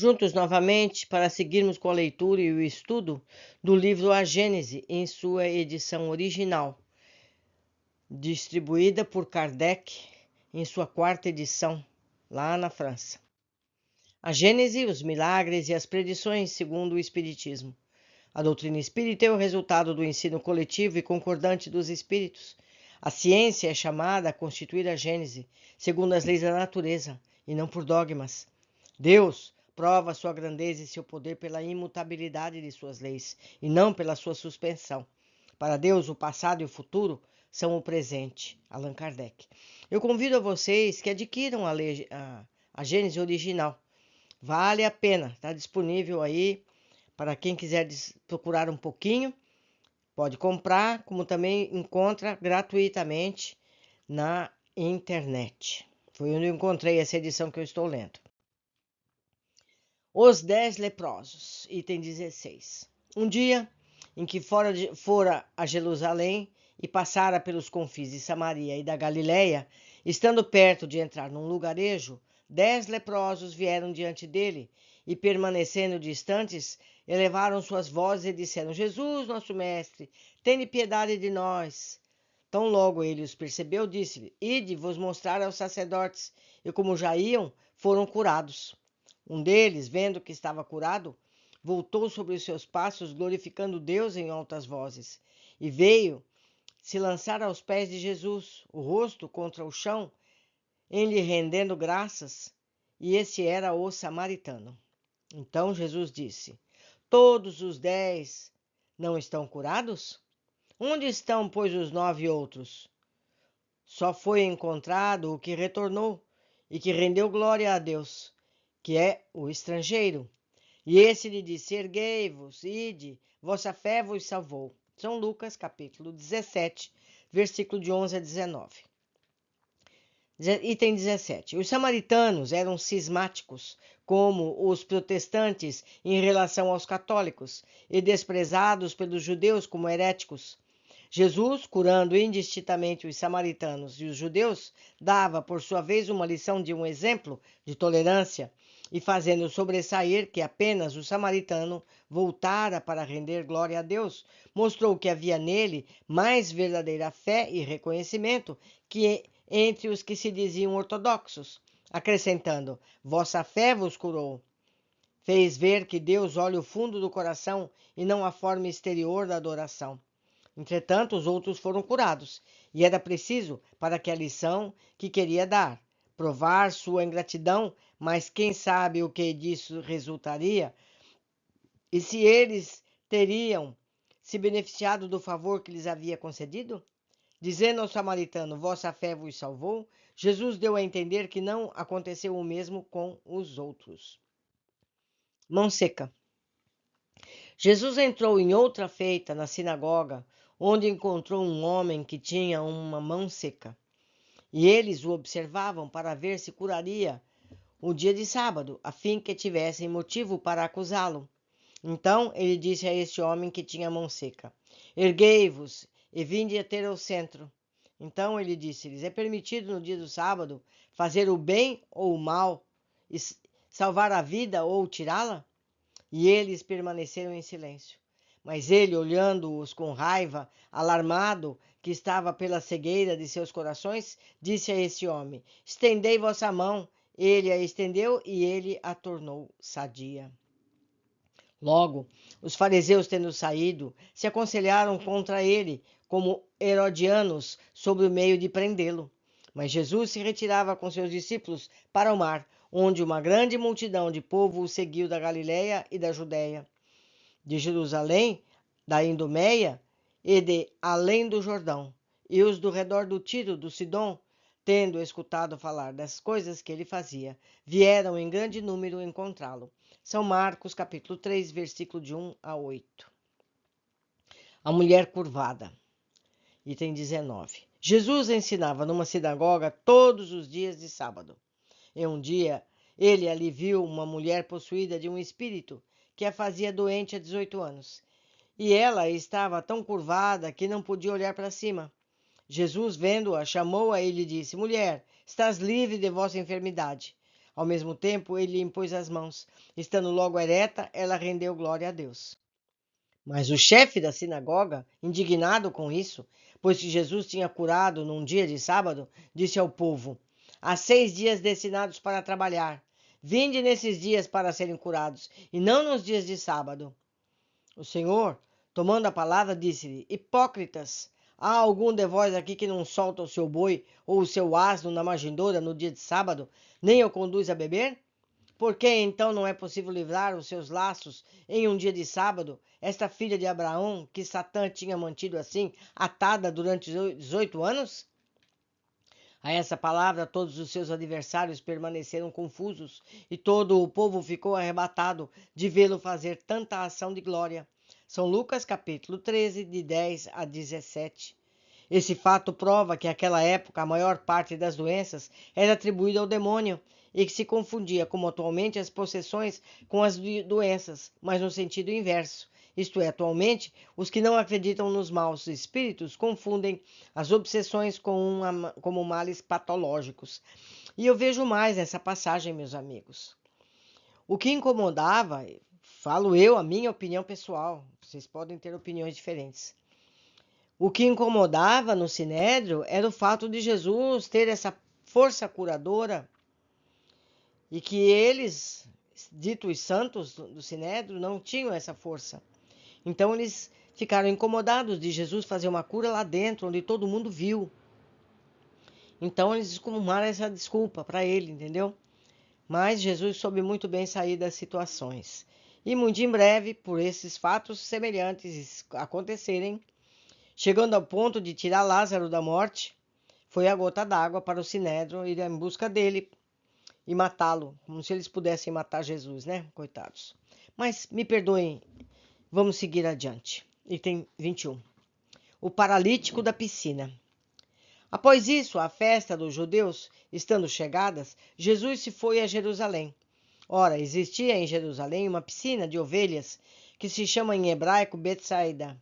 juntos novamente para seguirmos com a leitura e o estudo do livro A Gênese em sua edição original, distribuída por Kardec em sua quarta edição, lá na França. A Gênese, os milagres e as predições segundo o Espiritismo. A doutrina espírita é o resultado do ensino coletivo e concordante dos espíritos. A ciência é chamada a constituir a Gênese, segundo as leis da natureza, e não por dogmas. Deus prova sua grandeza e seu poder pela imutabilidade de suas leis, e não pela sua suspensão. Para Deus, o passado e o futuro são o presente. Allan Kardec. Eu convido a vocês que adquiram a Gênese original. Vale a pena, está disponível aí para quem quiser procurar um pouquinho. Pode comprar, como também encontra gratuitamente na internet. Foi onde eu encontrei essa edição que eu estou lendo. Os 10 leprosos, item 16. Um dia em que fora a Jerusalém e passara pelos confins de Samaria e da Galiléia, estando perto de entrar num lugarejo, 10 leprosos vieram diante dele e, permanecendo distantes, elevaram suas vozes e disseram: Jesus, nosso mestre, tende piedade de nós. Tão logo ele os percebeu, disse-lhe: Ide vos mostrar aos sacerdotes. E como já iam, foram curados. Um deles, vendo que estava curado, voltou sobre os seus passos, glorificando Deus em altas vozes, e veio se lançar aos pés de Jesus, o rosto contra o chão, em lhe rendendo graças, e esse era o samaritano. Então Jesus disse: Todos os 10 não estão curados? Onde estão, pois, os 9 outros? Só foi encontrado o que retornou e que rendeu glória a Deus, que é o estrangeiro. E esse lhe disse: Erguei-vos, ide, vossa fé vos salvou. São Lucas, capítulo 17, versículo de 11 a 19. Item 17. Os samaritanos eram cismáticos, como os protestantes em relação aos católicos, e desprezados pelos judeus como heréticos. Jesus, curando indistintamente os samaritanos e os judeus, dava, por sua vez, uma lição de um exemplo de tolerância, e fazendo sobressair que apenas o samaritano voltara para render glória a Deus, mostrou que havia nele mais verdadeira fé e reconhecimento que entre os que se diziam ortodoxos, acrescentando: Vossa fé vos curou. Fez ver que Deus olha o fundo do coração e não a forma exterior da adoração. Entretanto, os outros foram curados, e era preciso, para que a lição que queria dar, provar sua ingratidão, mas quem sabe o que disso resultaria, e se eles teriam se beneficiado do favor que lhes havia concedido? Dizendo ao samaritano: Vossa fé vos salvou, Jesus deu a entender que não aconteceu o mesmo com os outros. Mão seca. Jesus entrou em outra feita na sinagoga, onde encontrou um homem que tinha uma mão seca. E eles o observavam para ver se curaria o dia de sábado, a fim que tivessem motivo para acusá-lo. Então ele disse a este homem que tinha a mão seca: Erguei-vos e vinde a ter ao centro. Então ele disse-lhes: É permitido no dia do sábado fazer o bem ou o mal, e salvar a vida ou tirá-la? E eles permaneceram em silêncio. Mas ele, olhando-os com raiva, alarmado, que estava pela cegueira de seus corações, disse a esse homem: Estendei vossa mão. Ele a estendeu e ele a tornou sadia. Logo, os fariseus, tendo saído, se aconselharam contra ele, como herodianos, sobre o meio de prendê-lo. Mas Jesus se retirava com seus discípulos para o mar, onde uma grande multidão de povo o seguiu da Galiléia e da Judéia, de Jerusalém, da Idumeia e de além do Jordão, e os do redor do Tiro, do Sidom, tendo escutado falar das coisas que ele fazia, vieram em grande número encontrá-lo. São Marcos, capítulo 3, versículo de 1 a 8. A mulher curvada. Item 19. Jesus ensinava numa sinagoga todos os dias de sábado. E um dia, ele ali viu uma mulher possuída de um espírito que a fazia doente há 18 anos. E ela estava tão curvada que não podia olhar para cima. Jesus, vendo-a, chamou-a e lhe disse: Mulher, estás livre de vossa enfermidade. Ao mesmo tempo, ele lhe impôs as mãos. Estando logo ereta, ela rendeu glória a Deus. Mas o chefe da sinagoga, indignado com isso, pois que Jesus tinha curado num dia de sábado, disse ao povo: há 6 dias destinados para trabalhar. Vinde nesses dias para serem curados, e não nos dias de sábado. O Senhor, tomando a palavra, disse-lhe: hipócritas, há algum de vós aqui que não solta o seu boi ou o seu asno na manjedoura no dia de sábado, nem o conduz a beber? Por que então não é possível livrar os seus laços em um dia de sábado, esta filha de Abraão, que Satã tinha mantido assim, atada durante 18 anos? A essa palavra, todos os seus adversários permaneceram confusos, e todo o povo ficou arrebatado de vê-lo fazer tanta ação de glória. São Lucas, capítulo 13, de 10 a 17. Esse fato prova que naquela época a maior parte das doenças era atribuída ao demônio e que se confundia, como atualmente, as possessões com as doenças, mas no sentido inverso. Isto é, atualmente, os que não acreditam nos maus espíritos confundem as obsessões como males patológicos. E eu vejo mais nessa passagem, meus amigos. O que incomodava, falo eu, a minha opinião pessoal, vocês podem ter opiniões diferentes. O que incomodava no Sinédrio era o fato de Jesus ter essa força curadora e que eles, ditos santos do Sinédrio, não tinham essa força. Então eles ficaram incomodados de Jesus fazer uma cura lá dentro, onde todo mundo viu. Então eles arrumaram essa desculpa para ele, entendeu? Mas Jesus soube muito bem sair das situações. E muito em breve, por esses fatos semelhantes acontecerem, chegando ao ponto de tirar Lázaro da morte, foi a gota d'água para o Sinédrio ir em busca dele e matá-lo, como se eles pudessem matar Jesus, né? Coitados. Mas me perdoem, vamos seguir adiante. Item 21. O paralítico da piscina. Após isso, a festa dos judeus estando chegadas, Jesus se foi a Jerusalém. Ora, existia em Jerusalém uma piscina de ovelhas, que se chama em hebraico Betsaida,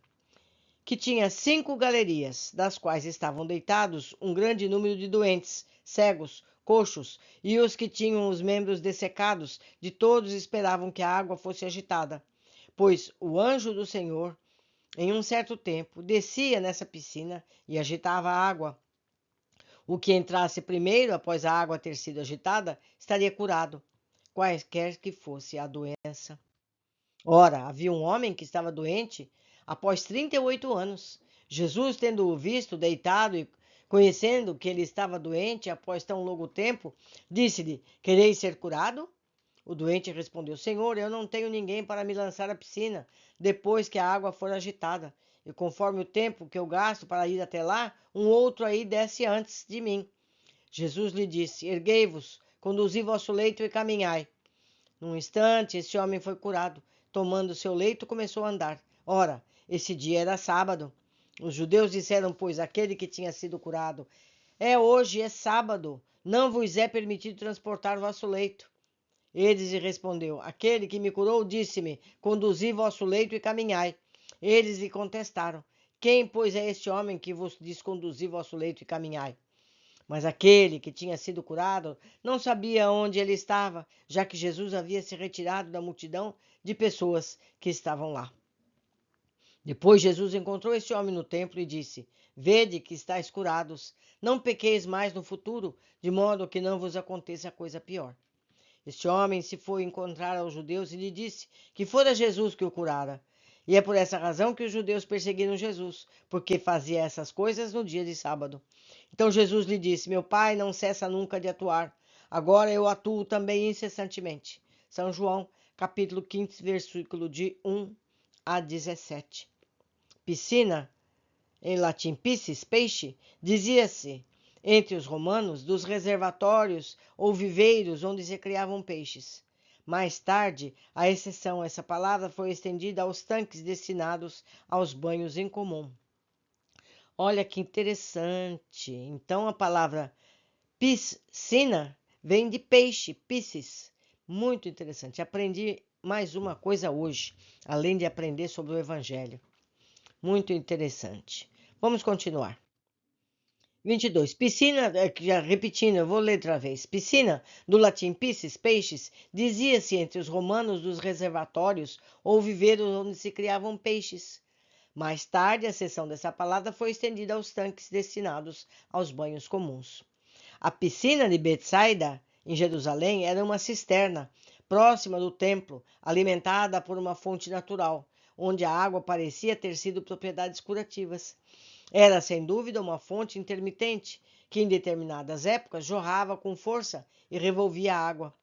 que tinha 5 galerias, das quais estavam deitados um grande número de doentes, cegos, coxos, e os que tinham os membros dessecados, de todos esperavam que a água fosse agitada. Pois o anjo do Senhor, em um certo tempo, descia nessa piscina e agitava a água. O que entrasse primeiro, após a água ter sido agitada, estaria curado, quaisquer que fosse a doença. Ora, havia um homem que estava doente após 38 anos. Jesus, tendo-o visto deitado e conhecendo que ele estava doente após tão longo tempo, disse-lhe: quereis ser curado? O doente respondeu: Senhor, eu não tenho ninguém para me lançar à piscina depois que a água for agitada. E conforme o tempo que eu gasto para ir até lá, um outro aí desce antes de mim. Jesus lhe disse: erguei-vos, conduzi vosso leito e caminhai. Num instante, esse homem foi curado. Tomando seu leito, começou a andar. Ora, esse dia era sábado. Os judeus disseram, pois, àquele que tinha sido curado: hoje é sábado, não vos é permitido transportar vosso leito. Eles lhe respondeu: aquele que me curou disse-me: conduzi vosso leito e caminhai. Eles lhe contestaram: quem, pois, é este homem que vos diz conduzir vosso leito e caminhai? Mas aquele que tinha sido curado não sabia onde ele estava, já que Jesus havia se retirado da multidão de pessoas que estavam lá. Depois Jesus encontrou este homem no templo e disse: vede que estáis curados, não pequeis mais no futuro, de modo que não vos aconteça coisa pior. Este homem se foi encontrar aos judeus e lhe disse que fora Jesus que o curara. E é por essa razão que os judeus perseguiram Jesus, porque fazia essas coisas no dia de sábado. Então Jesus lhe disse: meu Pai não cessa nunca de atuar. Agora eu atuo também incessantemente. São João, capítulo 15, versículo de 1 a 17. Piscina, em latim piscis, peixe, dizia-se entre os romanos dos reservatórios ou viveiros onde se criavam peixes. Mais tarde, a exceção a essa palavra foi estendida aos tanques destinados aos banhos em comum. Olha que interessante. Então a palavra piscina vem de peixe, piscis. Muito interessante. Aprendi mais uma coisa hoje, além de aprender sobre o Evangelho. Muito interessante. Vamos continuar. 22. Piscina, já repetindo, eu vou ler outra vez. Piscina, do latim piscis, peixes, dizia-se entre os romanos dos reservatórios ou viveiros onde se criavam peixes. Mais tarde, a seção dessa palavra foi estendida aos tanques destinados aos banhos comuns. A piscina de Betsaida, em Jerusalém, era uma cisterna próxima do templo, alimentada por uma fonte natural, onde a água parecia ter sido propriedades curativas. Era, sem dúvida, uma fonte intermitente, que em determinadas épocas jorrava com força e revolvia a água.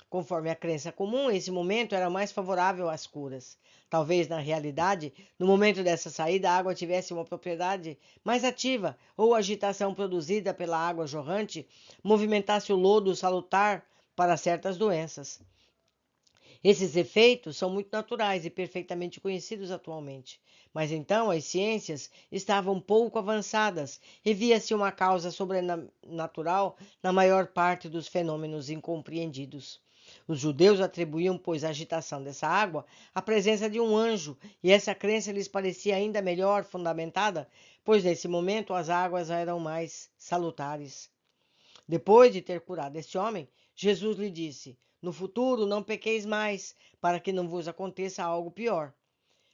Conforme a crença comum, esse momento era mais favorável às curas. Talvez, na realidade, no momento dessa saída, a água tivesse uma propriedade mais ativa, ou a agitação produzida pela água jorrante movimentasse o lodo salutar para certas doenças. Esses efeitos são muito naturais e perfeitamente conhecidos atualmente. Mas então as ciências estavam pouco avançadas e via-se uma causa sobrenatural na maior parte dos fenômenos incompreendidos. Os judeus atribuíam, pois, a agitação dessa água à presença de um anjo, e essa crença lhes parecia ainda melhor fundamentada, pois nesse momento as águas eram mais salutares. Depois de ter curado esse homem, Jesus lhe disse: No futuro não pequeis mais, para que não vos aconteça algo pior.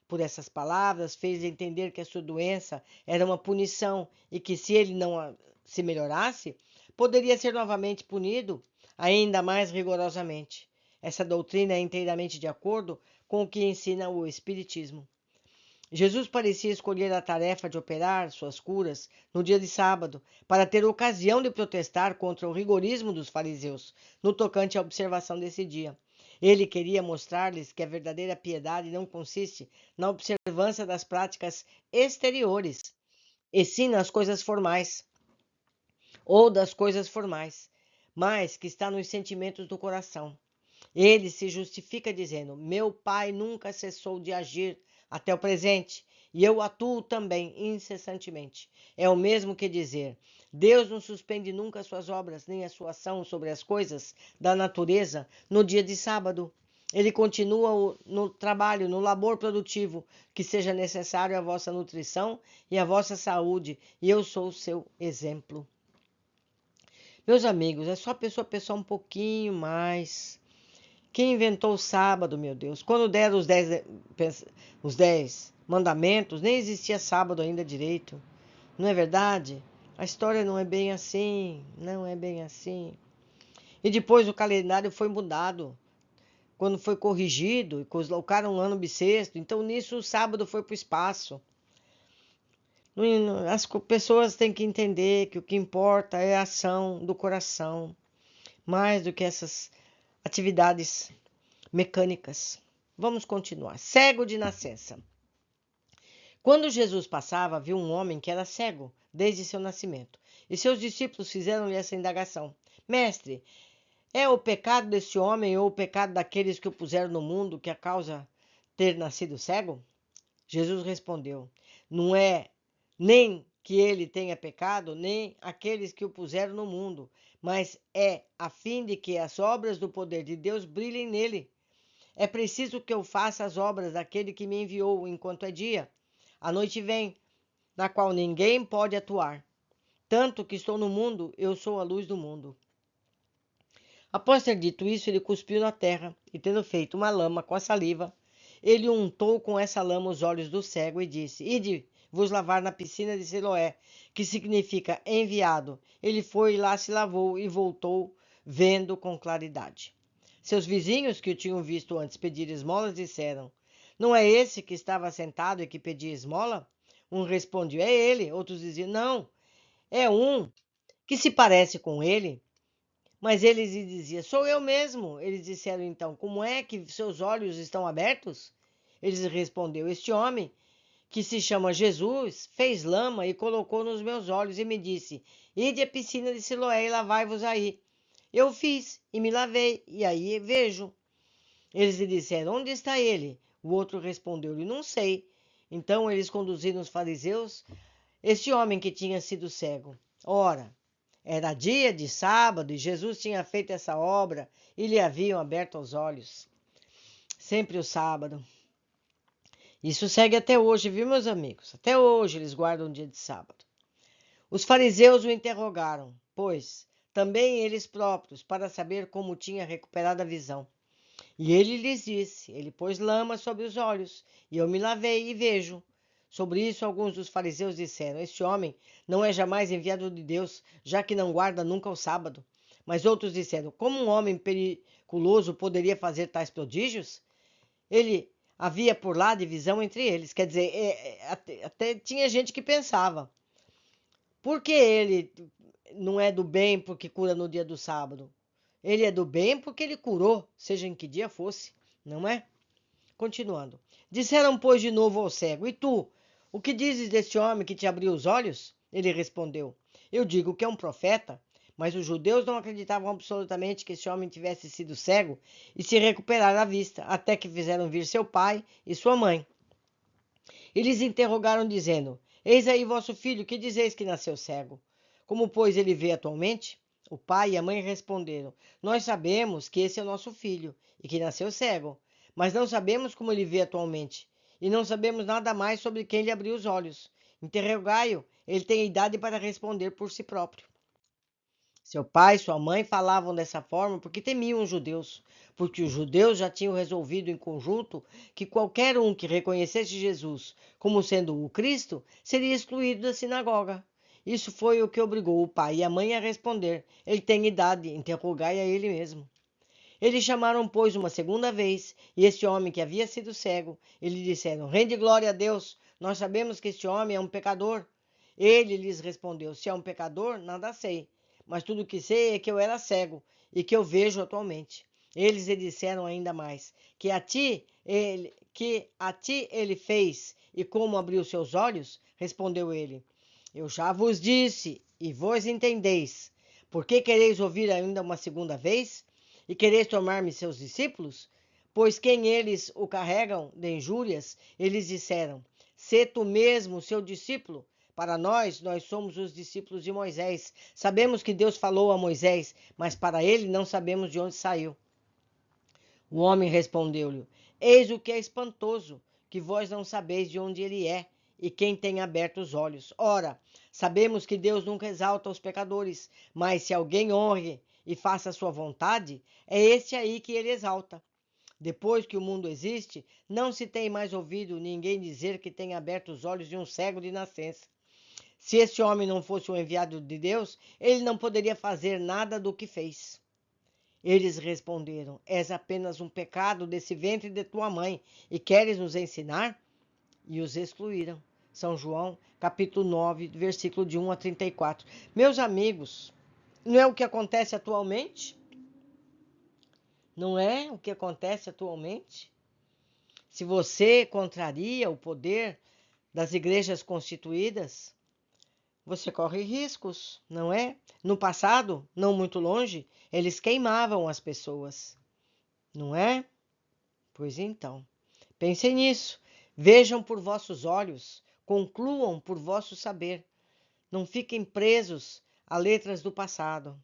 Por essas palavras, fez entender que a sua doença era uma punição e que, se ele não se melhorasse, poderia ser novamente punido, ainda mais rigorosamente. Essa doutrina é inteiramente de acordo com o que ensina o Espiritismo. Jesus parecia escolher a tarefa de operar suas curas no dia de sábado, para ter ocasião de protestar contra o rigorismo dos fariseus no tocante à observação desse dia. Ele queria mostrar-lhes que a verdadeira piedade não consiste na observância das práticas exteriores, e sim nas coisas formais, ou das coisas formais, mas que está nos sentimentos do coração. Ele se justifica dizendo: Meu Pai nunca cessou de agir até o presente, e eu atuo também incessantemente. É o mesmo que dizer: Deus não suspende nunca suas obras, nem a sua ação sobre as coisas da natureza no dia de sábado. Ele continua no trabalho, no labor produtivo, que seja necessário à vossa nutrição e à vossa saúde, e eu sou o seu exemplo. Meus amigos, é só a pessoa pensar um pouquinho mais. Quem inventou o sábado, meu Deus? Quando deram os dez mandamentos, nem existia sábado ainda direito. Não é verdade? A história não é bem assim, não é bem assim. E depois o calendário foi mudado, quando foi corrigido, e colocaram um ano bissexto. Então nisso o sábado foi para o espaço. As pessoas têm que entender que o que importa é a ação do coração, mais do que essas atividades mecânicas. Vamos continuar. Cego de nascença. Quando Jesus passava, viu um homem que era cego desde seu nascimento. E seus discípulos fizeram-lhe essa indagação: Mestre, é o pecado desse homem ou o pecado daqueles que o puseram no mundo que a causa ter nascido cego? Jesus respondeu: Não é nem que ele tenha pecado, nem aqueles que o puseram no mundo, mas é a fim de que as obras do poder de Deus brilhem nele. É preciso que eu faça as obras daquele que me enviou enquanto é dia. A noite vem, na qual ninguém pode atuar. Tanto que estou no mundo, eu sou a luz do mundo. Após ter dito isso, ele cuspiu na terra, e tendo feito uma lama com a saliva, ele untou com essa lama os olhos do cego e disse: Ide vos lavar na piscina de Siloé, que significa enviado. Ele foi e lá se lavou e voltou, vendo com claridade. Seus vizinhos, que o tinham visto antes pedir esmolas, disseram: Não é esse que estava sentado e que pedia esmola? Um respondia: É ele. Outros diziam: Não, é um que se parece com ele. Mas eles lhe diziam: Sou eu mesmo. Eles disseram então: Como é que seus olhos estão abertos? Ele respondeu: Este homem, que se chama Jesus, fez lama e colocou nos meus olhos e me disse: Ide à piscina de Siloé e lavai-vos aí. Eu fiz e me lavei, e aí vejo. Eles lhe disseram: Onde está ele? O outro respondeu-lhe: Não sei. Então eles conduziram os fariseus este homem que tinha sido cego. Ora, era dia de sábado e Jesus tinha feito essa obra e lhe haviam aberto os olhos. Sempre o sábado. Isso segue até hoje, viu, meus amigos? Até hoje eles guardam o dia de sábado. Os fariseus o interrogaram, pois, também eles próprios, para saber como tinha recuperado a visão. E ele lhes disse: Ele pôs lama sobre os olhos, e eu me lavei e vejo. Sobre isso, alguns dos fariseus disseram: Este homem não é jamais enviado de Deus, já que não guarda nunca o sábado. Mas outros disseram: Como um homem periculoso poderia fazer tais prodígios? Ele havia por lá divisão entre eles. Quer dizer, até tinha gente que pensava: por que ele não é do bem porque cura no dia do sábado? Ele é do bem porque ele curou, seja em que dia fosse, não é? Continuando. Disseram, pois, de novo ao cego: E tu, o que dizes deste homem que te abriu os olhos? Ele respondeu: Eu digo que é um profeta. Mas os judeus não acreditavam absolutamente que esse homem tivesse sido cego e se recuperar a vista, até que fizeram vir seu pai e sua mãe. Eles interrogaram, dizendo: Eis aí vosso filho, que dizeis que nasceu cego? Como, pois, ele vê atualmente? O pai e a mãe responderam: Nós sabemos que esse é o nosso filho e que nasceu cego, mas não sabemos como ele vê atualmente, e não sabemos nada mais sobre quem lhe abriu os olhos. Interrogai-o, ele tem idade para responder por si próprio. Seu pai e sua mãe falavam dessa forma porque temiam os judeus, porque os judeus já tinham resolvido em conjunto que qualquer um que reconhecesse Jesus como sendo o Cristo seria excluído da sinagoga. Isso foi o que obrigou o pai e a mãe a responder: Ele tem idade, interrogai a ele mesmo. Eles chamaram, pois, uma segunda vez, e este homem que havia sido cego, eles disseram: Rende glória a Deus, nós sabemos que este homem é um pecador. Ele lhes respondeu: Se é um pecador, nada sei, mas tudo o que sei é que eu era cego e que eu vejo atualmente. Eles lhe disseram ainda mais: que a ti ele fez e como abriu seus olhos? Respondeu ele: Eu já vos disse e vós entendeis. Por que quereis ouvir ainda uma segunda vez? E quereis tornar-me seus discípulos? Pois quem eles o carregam de injúrias, eles disseram: Sê tu mesmo seu discípulo. Para nós somos os discípulos de Moisés. Sabemos que Deus falou a Moisés, mas para ele não sabemos de onde saiu. O homem respondeu-lhe: Eis o que é espantoso, que vós não sabeis de onde ele é e quem tem aberto os olhos. Ora, sabemos que Deus nunca exalta os pecadores, mas se alguém honre e faça a sua vontade, é esse aí que ele exalta. Depois que o mundo existe, não se tem mais ouvido ninguém dizer que tem aberto os olhos de um cego de nascença. Se esse homem não fosse o enviado de Deus, ele não poderia fazer nada do que fez. Eles responderam: És apenas um pecado desse ventre de tua mãe, e queres nos ensinar? E os excluíram. São João, capítulo 9, versículo de 1 a 34. Meus amigos, não é o que acontece atualmente? Não é o que acontece atualmente? Se você contraria o poder das igrejas constituídas, você corre riscos, não é? No passado, não muito longe, eles queimavam as pessoas, não é? Pois então, pensem nisso. Vejam por vossos olhos, concluam por vosso saber. Não fiquem presos a letras do passado.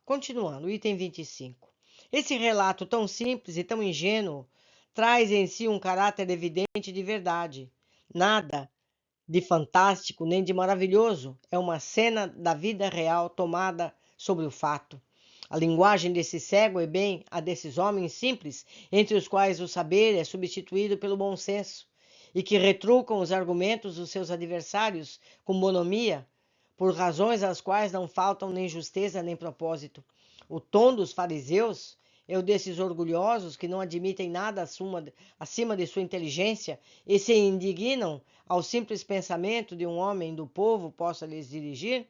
Continuando, item 25. Esse relato tão simples e tão ingênuo traz em si um caráter evidente de verdade. Nada de fantástico nem de maravilhoso, é uma cena da vida real tomada sobre o fato. A linguagem desse cego é bem a desses homens simples, entre os quais o saber é substituído pelo bom senso, e que retrucam os argumentos dos seus adversários com bonomia, por razões às quais não faltam nem justeza nem propósito. O tom dos fariseus é o desses orgulhosos que não admitem nada acima de sua inteligência e se indignam ao simples pensamento de um homem do povo possa lhes dirigir.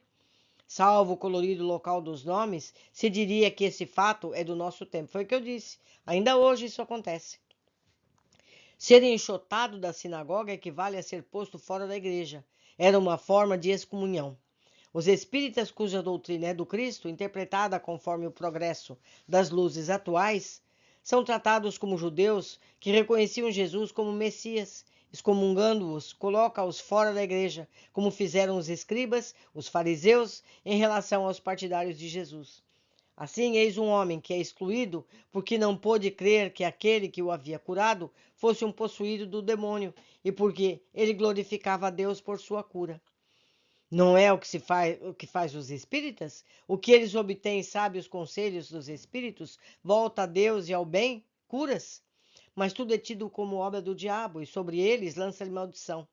Salvo o colorido local dos nomes, se diria que esse fato é do nosso tempo. Foi o que eu disse. Ainda hoje isso acontece. Ser enxotado da sinagoga equivale a ser posto fora da igreja. Era uma forma de excomunhão. Os espíritas cuja doutrina é do Cristo, interpretada conforme o progresso das luzes atuais, são tratados como judeus que reconheciam Jesus como Messias, excomungando-os, coloca-os fora da igreja, como fizeram os escribas, os fariseus, em relação aos partidários de Jesus. Assim, eis um homem que é excluído porque não pôde crer que aquele que o havia curado fosse um possuído do demônio e porque ele glorificava a Deus por sua cura. Não é o que faz os espíritas? O que eles obtêm, sabe os conselhos dos espíritos, volta a Deus e ao bem, curas. Mas tudo é tido como obra do diabo, e sobre eles lança-lhe maldição.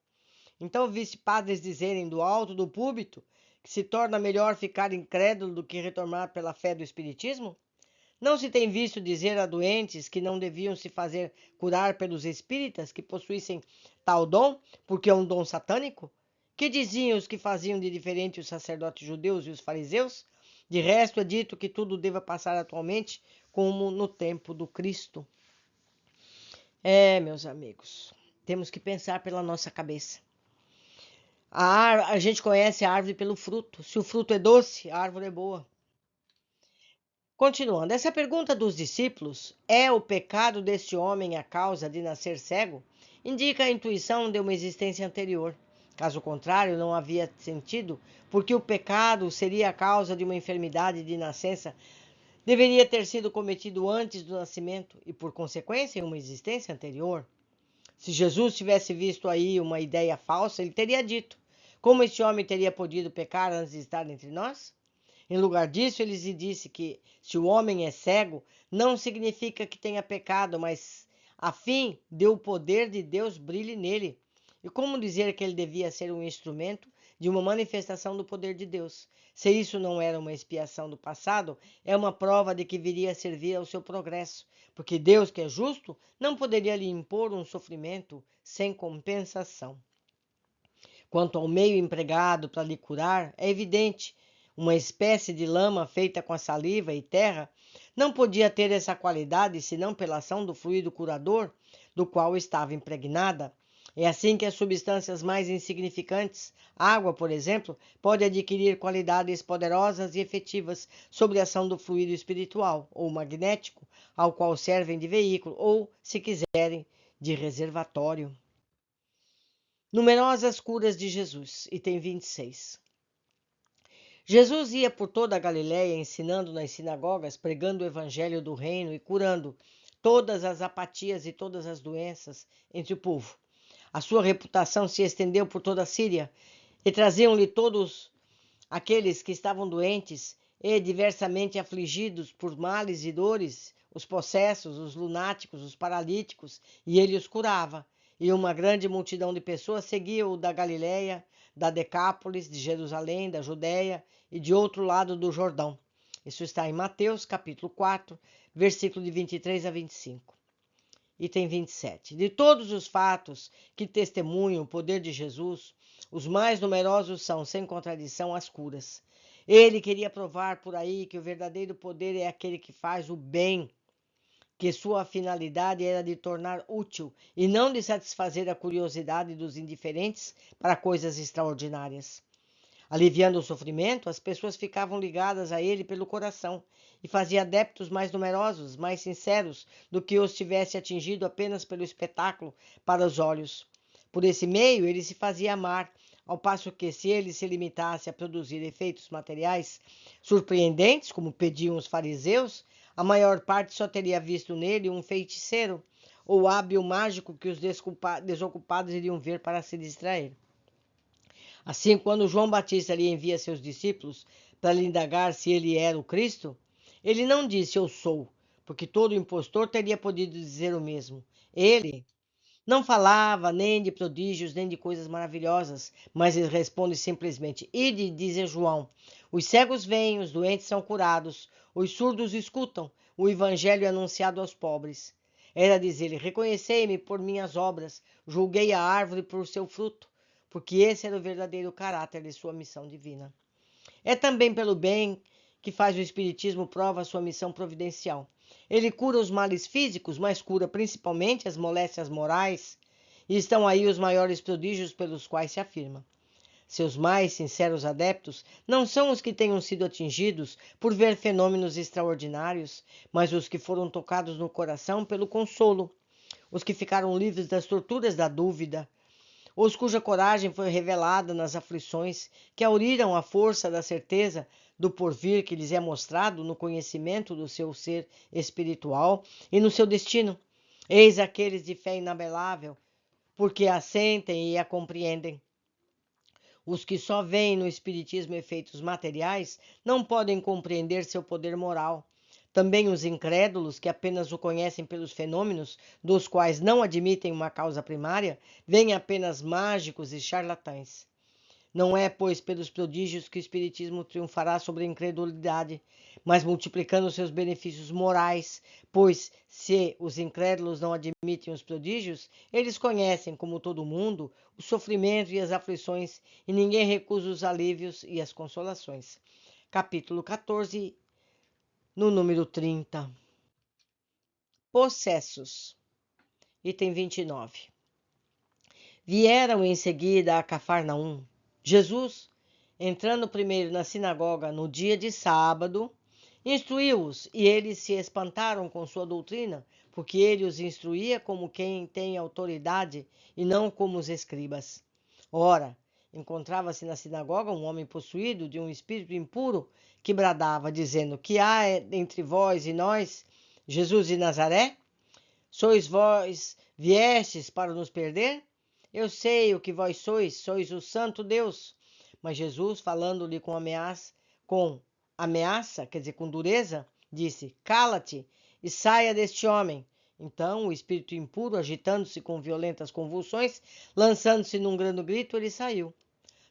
Então viste padres dizerem do alto do púlpito que se torna melhor ficar incrédulo do que retornar pela fé do espiritismo? Não se tem visto dizer a doentes que não deviam se fazer curar pelos espíritas que possuíssem tal dom, porque é um dom satânico? Que diziam os que faziam de diferente os sacerdotes judeus e os fariseus? De resto, é dito que tudo deva passar atualmente como no tempo do Cristo. Meus amigos, temos que pensar pela nossa cabeça. A gente conhece a árvore pelo fruto. Se o fruto é doce, a árvore é boa. Continuando, essa pergunta dos discípulos, é o pecado deste homem a causa de nascer cego? Indica a intuição de uma existência anterior. Caso contrário, não havia sentido, porque o pecado seria a causa de uma enfermidade de nascença, deveria ter sido cometido antes do nascimento e, por consequência, em uma existência anterior. Se Jesus tivesse visto aí uma ideia falsa, ele teria dito: como este homem teria podido pecar antes de estar entre nós? Em lugar disso, ele lhe disse que se o homem é cego, não significa que tenha pecado, mas a fim de o poder de Deus brilhe nele. E como dizer que ele devia ser um instrumento de uma manifestação do poder de Deus? Se isso não era uma expiação do passado, é uma prova de que viria a servir ao seu progresso, porque Deus, que é justo, não poderia lhe impor um sofrimento sem compensação. Quanto ao meio empregado para lhe curar, é evidente. Uma espécie de lama feita com a saliva e terra não podia ter essa qualidade senão pela ação do fluido curador do qual estava impregnada. É assim que as substâncias mais insignificantes, água, por exemplo, pode adquirir qualidades poderosas e efetivas sob a ação do fluido espiritual ou magnético, ao qual servem de veículo ou, se quiserem, de reservatório. Numerosas curas de Jesus, item 26. Jesus ia por toda a Galiléia, ensinando nas sinagogas, pregando o evangelho do reino e curando todas as apatias e todas as doenças entre o povo. A sua reputação se estendeu por toda a Síria, e traziam-lhe todos aqueles que estavam doentes e diversamente afligidos por males e dores, os possessos, os lunáticos, os paralíticos, e ele os curava. E uma grande multidão de pessoas seguia-o da Galiléia, da Decápolis, de Jerusalém, da Judéia e de outro lado do Jordão. Isso está em Mateus, capítulo 4, versículo de 23 a 25. Item 27. De todos os fatos que testemunham o poder de Jesus, os mais numerosos são, sem contradição, as curas. Ele queria provar por aí que o verdadeiro poder é aquele que faz o bem, que sua finalidade era de tornar útil e não de satisfazer a curiosidade dos indiferentes para coisas extraordinárias. Aliviando o sofrimento, as pessoas ficavam ligadas a ele pelo coração e fazia adeptos mais numerosos, mais sinceros do que os tivesse atingido apenas pelo espetáculo para os olhos. Por esse meio, ele se fazia amar, ao passo que, se ele se limitasse a produzir efeitos materiais surpreendentes, como pediam os fariseus, a maior parte só teria visto nele um feiticeiro ou hábil mágico que os desocupados iriam ver para se distrair. Assim, quando João Batista lhe envia seus discípulos para lhe indagar se ele era o Cristo, ele não disse eu sou, porque todo impostor teria podido dizer o mesmo. Ele não falava nem de prodígios, nem de coisas maravilhosas, mas ele responde simplesmente: Ide, diz João, os cegos veem, os doentes são curados, os surdos escutam, o evangelho é anunciado aos pobres. Era dizer-lhe: reconhecei-me por minhas obras, julguei a árvore por seu fruto, porque esse era o verdadeiro caráter de sua missão divina. É também pelo bem que faz o Espiritismo prova a sua missão providencial. Ele cura os males físicos, mas cura principalmente as moléstias morais, e estão aí os maiores prodígios pelos quais se afirma. Seus mais sinceros adeptos não são os que tenham sido atingidos por ver fenômenos extraordinários, mas os que foram tocados no coração pelo consolo, os que ficaram livres das torturas da dúvida, os cuja coragem foi revelada nas aflições, que auriram a força da certeza do porvir que lhes é mostrado no conhecimento do seu ser espiritual e no seu destino. Eis aqueles de fé inabelável, porque a sentem e a compreendem. Os que só veem no espiritismo efeitos materiais não podem compreender seu poder moral. Também os incrédulos, que apenas o conhecem pelos fenômenos, dos quais não admitem uma causa primária, veem apenas mágicos e charlatães. Não é, pois, pelos prodígios que o Espiritismo triunfará sobre a incredulidade, mas multiplicando seus benefícios morais, pois, se os incrédulos não admitem os prodígios, eles conhecem, como todo mundo, o sofrimento e as aflições, e ninguém recusa os alívios e as consolações. Capítulo 14, no número 30. Possessos. Item 29. Vieram em seguida a Cafarnaum. Jesus, entrando primeiro na sinagoga no dia de sábado, instruiu-os, e eles se espantaram com sua doutrina, porque ele os instruía como quem tem autoridade e não como os escribas. Ora, encontrava-se na sinagoga um homem possuído de um espírito impuro, que bradava, dizendo: Que há entre vós e nós, Jesus de Nazaré? Sois vós viestes para nos perder? Eu sei o que vós sois o santo Deus. Mas Jesus, falando-lhe com ameaça, quer dizer, com dureza, disse: Cala-te e saia deste homem. Então o espírito impuro, agitando-se com violentas convulsões, lançando-se num grande grito, ele saiu.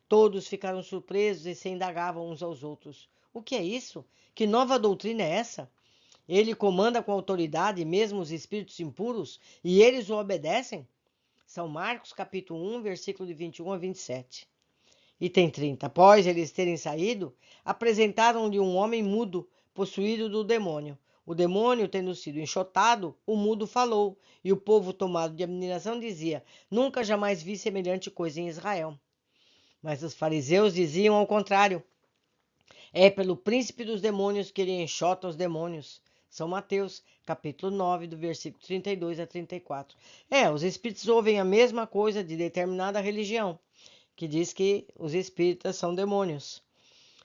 Todos ficaram surpresos e se indagavam uns aos outros: O que é isso? Que nova doutrina é essa? Ele comanda com autoridade mesmo os espíritos impuros, e eles o obedecem? São Marcos, capítulo 1, versículo de 21 a 27. Item 30. Após eles terem saído, apresentaram-lhe um homem mudo, possuído do demônio. O demônio, tendo sido enxotado, o mudo falou, e o povo, tomado de admiração, dizia: Nunca jamais vi semelhante coisa em Israel. Mas os fariseus diziam ao contrário: É pelo príncipe dos demônios que ele enxota os demônios. São Mateus, capítulo 9, do versículo 32 a 34. Os espíritos ouvem a mesma coisa de determinada religião, que diz que os espíritas são demônios.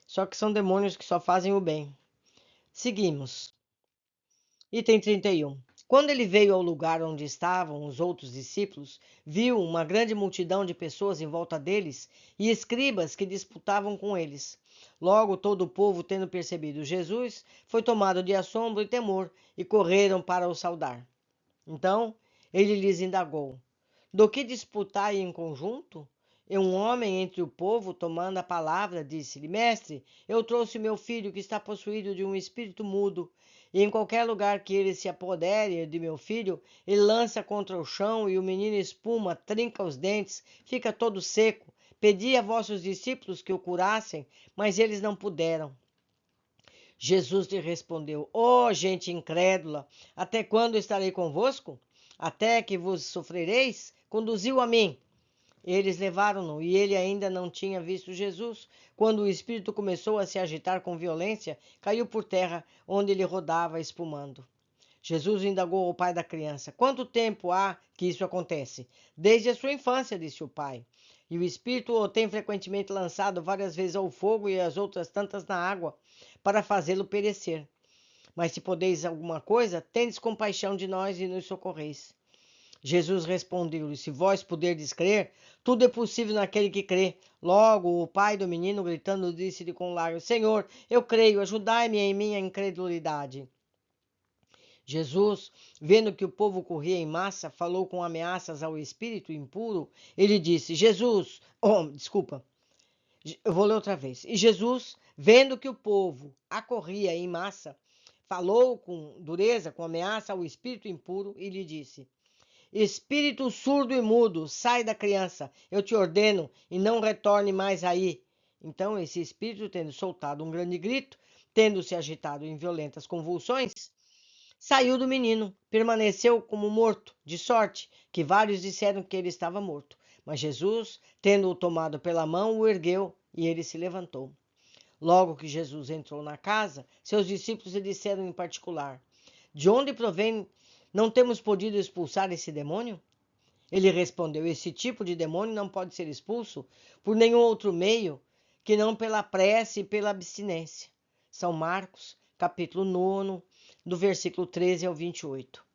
Só que são demônios que só fazem o bem. Seguimos. Item 31. Quando ele veio ao lugar onde estavam os outros discípulos, viu uma grande multidão de pessoas em volta deles e escribas que disputavam com eles. Logo todo o povo, tendo percebido Jesus, foi tomado de assombro e temor e correram para o saudar. Então ele lhes indagou: Do que disputai em conjunto? E um homem entre o povo, tomando a palavra, disse-lhe: Mestre, eu trouxe meu filho que está possuído de um espírito mudo, e em qualquer lugar que ele se apodere de meu filho, ele lança contra o chão, e o menino espuma, trinca os dentes, fica todo seco. Pedi a vossos discípulos que o curassem, mas eles não puderam. Jesus lhe respondeu: gente incrédula, até quando estarei convosco? Até que vos sofrereis? Conduziu a mim. Eles levaram-no, e ele ainda não tinha visto Jesus, quando o espírito começou a se agitar com violência, caiu por terra, onde ele rodava, espumando. Jesus indagou ao pai da criança: Quanto tempo há que isso acontece? Desde a sua infância, disse o pai. E o espírito o tem frequentemente lançado várias vezes ao fogo e as outras tantas na água, para fazê-lo perecer. Mas se podeis alguma coisa, tendes compaixão de nós e nos socorreis. Jesus respondeu-lhe: Se vós puderdes crer, tudo é possível naquele que crê. Logo, o pai do menino, gritando, disse-lhe com lágrimas: Senhor, eu creio, ajudai-me em minha incredulidade. Jesus, vendo que o povo corria em massa, falou com ameaças ao espírito impuro. Ele disse: eu vou ler outra vez. E Jesus, vendo que o povo acorria em massa, falou com dureza, com ameaça ao espírito impuro e lhe disse: Espírito surdo e mudo, sai da criança, eu te ordeno, e não retorne mais aí. Então esse espírito, tendo soltado um grande grito, tendo se agitado em violentas convulsões, saiu do menino, permaneceu como morto, de sorte que vários disseram que ele estava morto. Mas Jesus, tendo-o tomado pela mão, o ergueu, e ele se levantou. Logo que Jesus entrou na casa, seus discípulos lhe disseram em particular: De onde provém? Não temos podido expulsar esse demônio? Ele respondeu: Esse tipo de demônio não pode ser expulso por nenhum outro meio que não pela prece e pela abstinência. São Marcos, capítulo 9, do versículo 13 ao 28.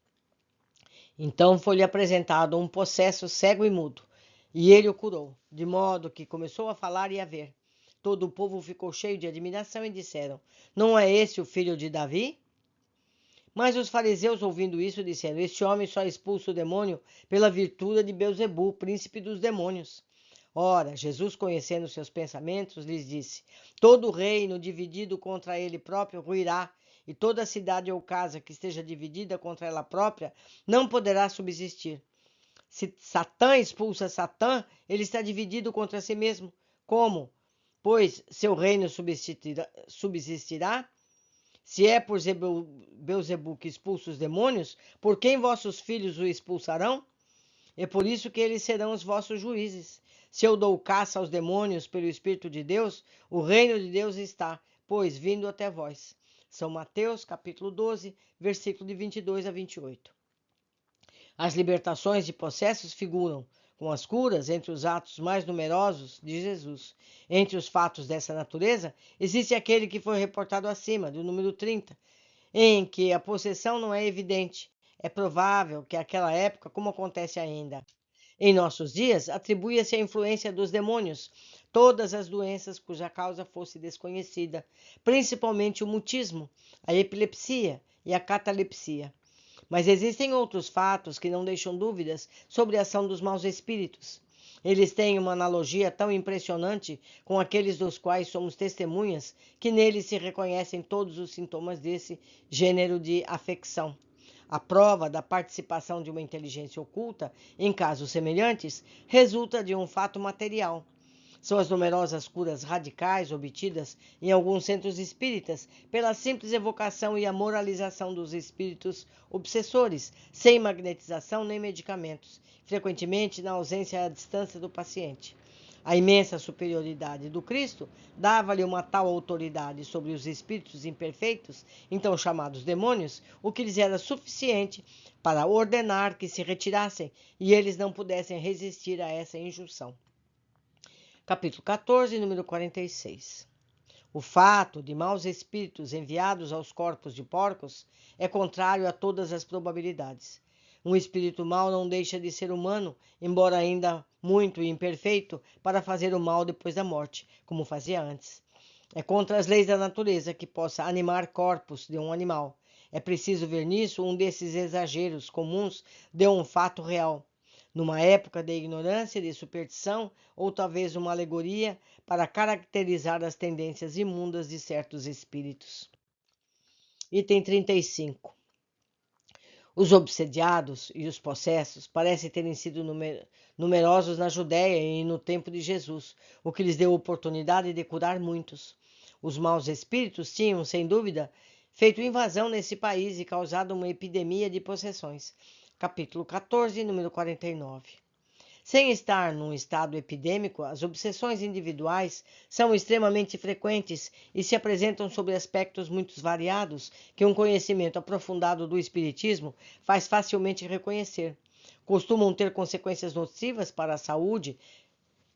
Então foi-lhe apresentado um possesso cego e mudo, E ele o curou, de modo que começou a falar e a ver. Todo o povo ficou cheio de admiração e disseram: Não é esse o filho de Davi? Mas os fariseus, ouvindo isso, disseram: Este homem só expulsa o demônio pela virtude de Beelzebu, príncipe dos demônios. Ora, Jesus, conhecendo seus pensamentos, lhes disse: Todo reino dividido contra ele próprio ruirá, e toda cidade ou casa que esteja dividida contra ela própria não poderá subsistir. Se Satã expulsa Satã, ele está dividido contra si mesmo. Como? Pois seu reino subsistirá? Se é por Beelzebu que expulsa os demônios, por quem vossos filhos o expulsarão? É por isso que eles serão os vossos juízes. Se eu dou caça aos demônios pelo Espírito de Deus, o reino de Deus está, pois, vindo até vós. São Mateus, capítulo 12, versículo de 22 a 28. As libertações de possessos figuram, com as curas, entre os atos mais numerosos de Jesus. Entre os fatos dessa natureza, existe aquele que foi reportado acima, do número 30, em que a possessão não é evidente. É provável que aquela época, como acontece ainda em nossos dias, atribui-se à influência dos demônios todas as doenças cuja causa fosse desconhecida, principalmente o mutismo, a epilepsia e a catalepsia. Mas existem outros fatos que não deixam dúvidas sobre a ação dos maus espíritos. Eles têm uma analogia tão impressionante com aqueles dos quais somos testemunhas que neles se reconhecem todos os sintomas desse gênero de afecção. A prova da participação de uma inteligência oculta em casos semelhantes resulta de um fato material. São as numerosas curas radicais obtidas em alguns centros espíritas pela simples evocação e a moralização dos espíritos obsessores, sem magnetização nem medicamentos, frequentemente na ausência à distância do paciente. A imensa superioridade do Cristo dava-lhe uma tal autoridade sobre os espíritos imperfeitos, então chamados demônios, o que lhes era suficiente para ordenar que se retirassem e eles não pudessem resistir a essa injunção. Capítulo 14, número 46. O fato de maus espíritos enviados aos corpos de porcos é contrário a todas as probabilidades. Um espírito mau não deixa de ser humano, embora ainda muito imperfeito, para fazer o mal depois da morte, como fazia antes. É contra as leis da natureza que possa animar corpos de um animal. É preciso ver nisso um desses exageros comuns de um fato real, numa época de ignorância e de superstição, ou talvez uma alegoria para caracterizar as tendências imundas de certos espíritos. Item 35. Os obsediados e os possessos parecem terem sido numerosos na Judéia e no tempo de Jesus, o que lhes deu oportunidade de curar muitos. Os maus espíritos tinham, sem dúvida, feito invasão nesse país e causado uma epidemia de possessões. Capítulo 14, número 49. Sem estar num estado epidêmico, as obsessões individuais são extremamente frequentes e se apresentam sob aspectos muito variados que um conhecimento aprofundado do espiritismo faz facilmente reconhecer. Costumam ter consequências nocivas para a saúde,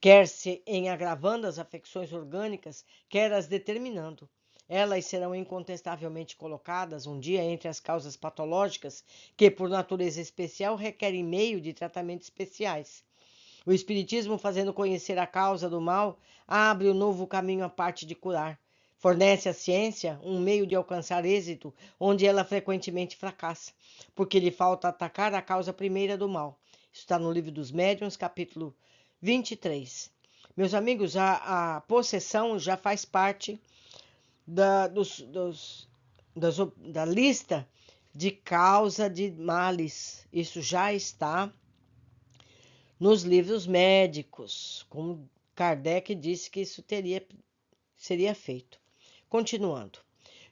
quer se em agravando as afecções orgânicas, quer as determinando. Elas serão incontestavelmente colocadas um dia entre as causas patológicas que, por natureza especial, requerem meio de tratamento especiais. O Espiritismo, fazendo conhecer a causa do mal, abre um novo caminho à parte de curar. Fornece à ciência um meio de alcançar êxito onde ela frequentemente fracassa, porque lhe falta atacar a causa primeira do mal. Isso está no Livro dos Médiuns, capítulo 23. Meus amigos, a possessão já faz parte da lista de causa de males. Isso já está nos livros médicos, como Kardec disse que isso seria feito. Continuando.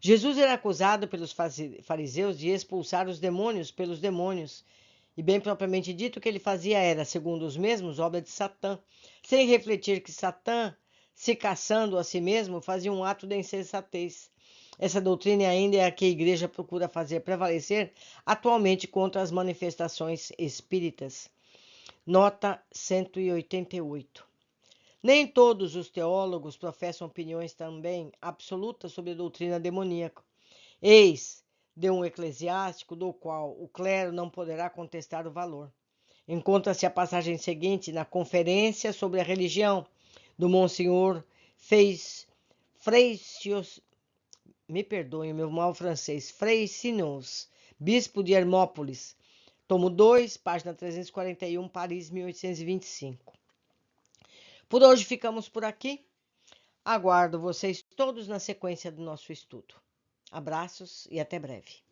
Jesus era acusado pelos fariseus de expulsar os demônios pelos demônios, e bem propriamente dito o que ele fazia era, segundo os mesmos, obra de Satã, sem refletir que Satã, se caçando a si mesmo, fazia um ato de insensatez. Essa doutrina ainda é a que a Igreja procura fazer prevalecer atualmente contra as manifestações espíritas. Nota 188. Nem todos os teólogos professam opiniões também absolutas sobre a doutrina demoníaca. Eis de um eclesiástico do qual o clero não poderá contestar o valor. Encontra-se a passagem seguinte na Conferência sobre a Religião, do Monsenhor Freixos, me perdoem o meu mal francês, Freixinus, bispo de Hermópolis, tomo 2, página 341, Paris, 1825. Por hoje ficamos por aqui. Aguardo vocês todos na sequência do nosso estudo. Abraços e até breve.